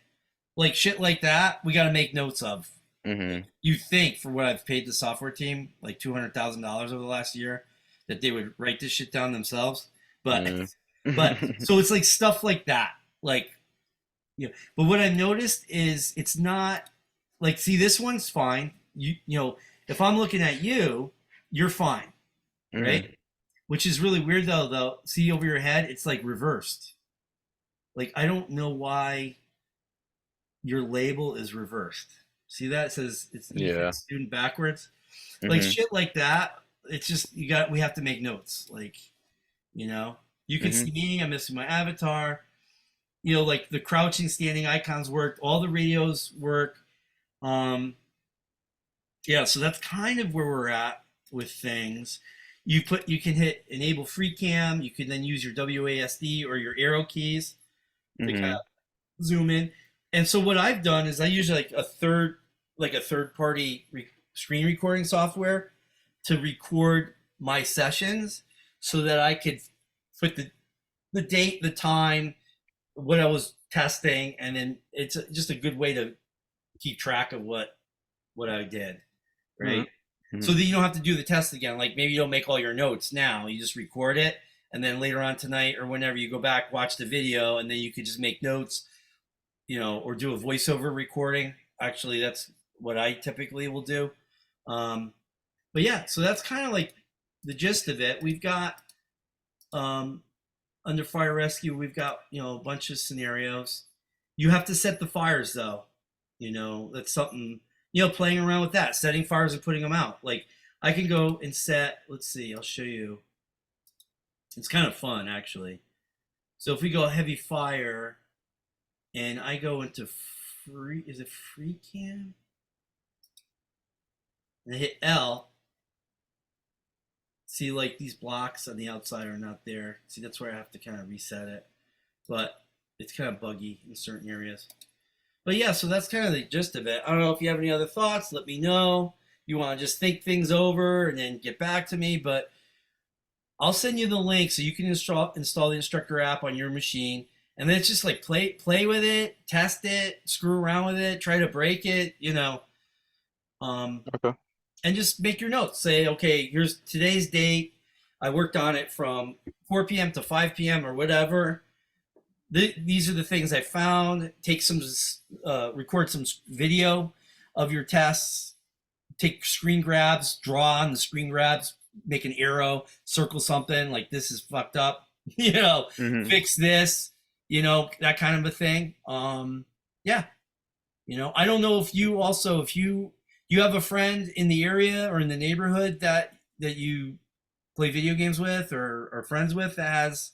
like shit like that. We got to make notes of. Like, Mhm. you think for what I've paid the software team, like $200,000 over the last year, that they would write this shit down themselves, but Yeah. but so it's like stuff like that, like But what I noticed is it's not like, see, this one's fine. If I'm looking at you, you're fine, right? Mhm. Which is really weird though. Though, see over your head, it's like reversed. Like I don't know why your label is reversed. See that it says it's Yeah. student backwards, like Mhm. shit like that. It's just we have to make notes. Like you know, you can see Mhm. me. I'm missing my avatar. Like the crouching, standing icons work. All the radios work. Um, yeah, so that's kind of where we're at with things. You can hit enable free cam. You can then use your WASD or your arrow keys to kind Mhm. of zoom in. And so what I've done is I use like a third party screen recording software to record my sessions so that I could put the date, the time, what I was testing, and then it's just a good way to keep track of what I did, right? So Mhm. that you don't have to do the test again. Like maybe you don't make all your notes now. You just record it, and then later on tonight or whenever you go back, watch the video, and then you could just make notes, or do a voiceover recording. Actually, that's what I typically will do. Um, but yeah, so that's kind of like the gist of it. We've got um, under fire rescue, we've got a bunch of scenarios. You have to set the fires though. That's something, playing around with that, setting fires and putting them out. Like I can go and set. Let's see, I'll show you. It's kind of fun actually. So if we go heavy fire, and I go into free, is it free cam? And I hit L. See, like these blocks on the outside are not there. See, that's where I have to kind of reset it. But it's kind of buggy in certain areas. But yeah, so that's kind of the gist of it. I don't know if you have any other thoughts. Let me know. You want to just think things over and then get back to me. But I'll send you the link so you can install the instructor app on your machine. And then it's just like play with it, test it, screw around with it, try to break it. Um, Okay. and just make your notes. Say, okay, here's today's date. I worked on it from 4 p.m. to 5 p.m. or whatever. These are the things I found. Take some, record some video of your tests. Take screen grabs, draw on the screen grabs, make an arrow, circle something like this is fucked up. Mhm. Fix this. That kind of a thing. Yeah. I don't know if you have a friend in the area or in the neighborhood that you play video games with or are friends with that has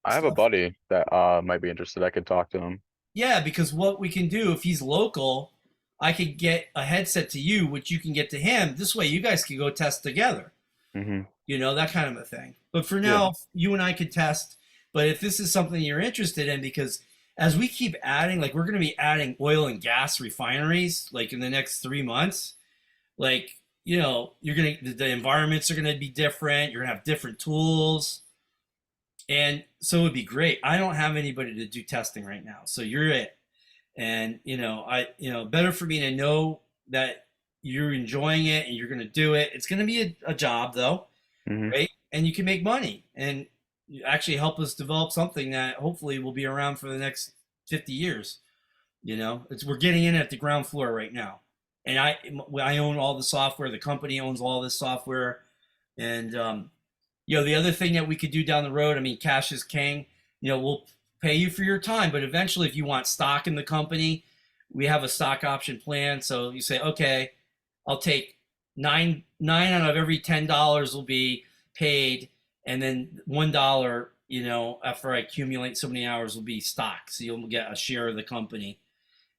I have a stuff. buddy that might be interested. I could talk to him. Yeah, because what we can do if he's local, I could get a headset to you, which you can get to him. This way, you guys can go test together. Mhm. That kind of a thing. But for Yeah. now, you and I could test. But if this is something you're interested in, because as we keep adding, like we're going to be adding oil and gas refineries, like in the next 3 months, like you're gonna the environments are gonna be different. You're gonna have different tools, and so it would be great. I don't have anybody to do testing right now, so you're it. And better for me to know that you're enjoying it and you're going to do it. It's going to be a job though, Mhm. right? And you can make money and you actually help us develop something that hopefully will be around for the next 50 years. We're getting in at the ground floor right now, and I own all the software. The company owns all this software, and the other thing that we could do down the road. I mean, cash is king. We'll pay you for your time, but eventually, if you want stock in the company, we have a stock option plan. So you say, okay, I'll take nine out of every $10 will be paid, and then $1 you know, after I accumulate so many hours, will be stock. So you'll get a share of the company,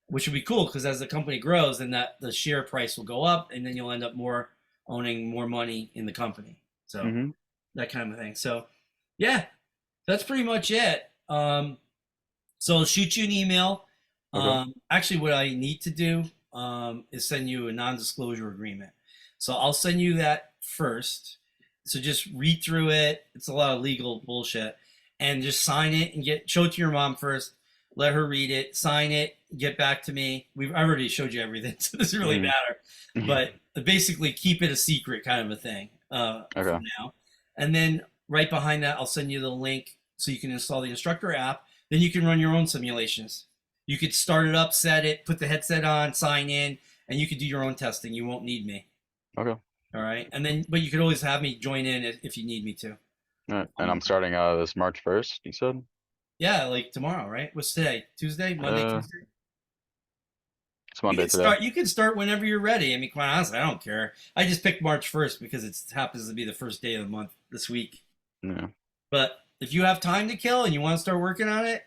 which would be cool because as the company grows, then that the share price will go up, and then you'll end up owning more money in the company. So Mm-hmm. that kind of thing. So yeah, that's pretty much it. So I'll shoot you an email. Okay. Actually, what I need to do is send you a non-disclosure agreement. So I'll send you that first. So just read through it. It's a lot of legal bullshit, and just sign it and show it to your mom first. Let her read it, sign it, get back to me. I already showed you everything, so it doesn't really Mhm. matter. But basically, keep it a secret, kind of a thing, Okay. for now. And then right behind that, I'll send you the link so you can install the instructor app. Then you can run your own simulations. You could start it up, set it, put the headset on, sign in, and you could do your own testing. You won't need me. Okay. All right. And then, but you could always have me join in if you need me to. All right. And I'm starting this March 1st, you said? Yeah, like tomorrow, right? What's today? Tuesday? Monday, Tuesday? It's Monday today. You can start whenever you're ready. I mean, quite honestly, I don't care. I just picked March 1st because it happens to be the first day of the month this week. Yeah. But if you have time to kill and you want to start working on it,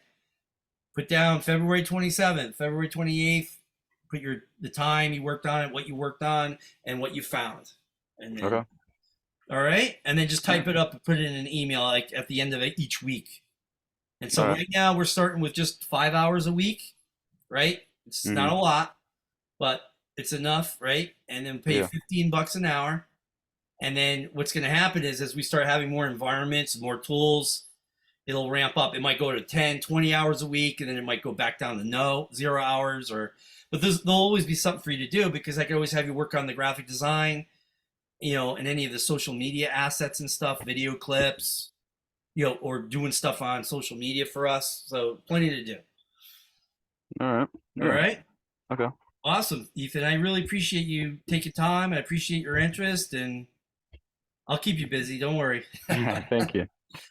put down February 27th, February 28th. Put the time you worked on it, what you worked on, and what you found. And then, Okay. all right, and then just type it up and put it in an email like at the end of each week. And so All right. right now we're starting with just 5 hours a week, right? It's not a lot, but it's enough, right? And then pay Yeah. $15 an hour. And then what's going to happen is as we start having more environments, more tools, it'll ramp up. It might go to 10, 20 hours a week, and then it might go back down to 0 hours. But there'll always be something for you to do because I can always have you work on the graphic design, you know, and any of the social media assets and stuff, video clips, you know, or doing stuff on social media for us. So plenty to do. All right. All Yeah. right. Okay. Awesome, Ethan. I really appreciate you taking time. I appreciate your interest, and I'll keep you busy. Don't worry. Thank you.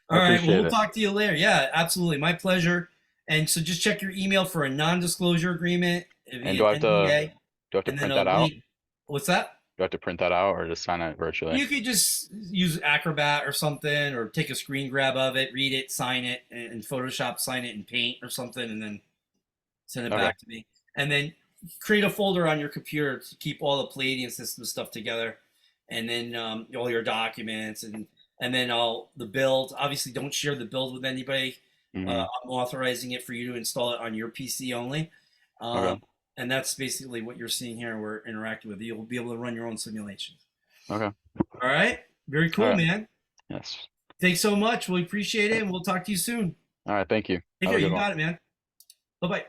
All right. Well, appreciate we'll it. talk to you later. Yeah, absolutely. My pleasure. And so just check your email for a non-disclosure agreement And via do I have to NDA, print then that out? link. What's that? Do I have to print that out or just sign it virtually? You could just use Acrobat or something, or take a screen grab of it, read it, sign it, and in Photoshop, sign it in Paint or something, and then send it Okay. back to me. And then create a folder on your computer to keep all the Palladium system stuff together, and then all your documents, and then all the build. Obviously, don't share the build with anybody. Mhm. I'm authorizing it for you to install it on your PC only. Okay. And that's basically what you're seeing here. We're interacting with you. You'll be able to run your own simulations. Okay. All right. Very cool, All right. man. Yes. Thanks so much. We appreciate it, and we'll talk to you soon. All right. Thank you. Take Have a care. good You one. got it, man. Bye bye.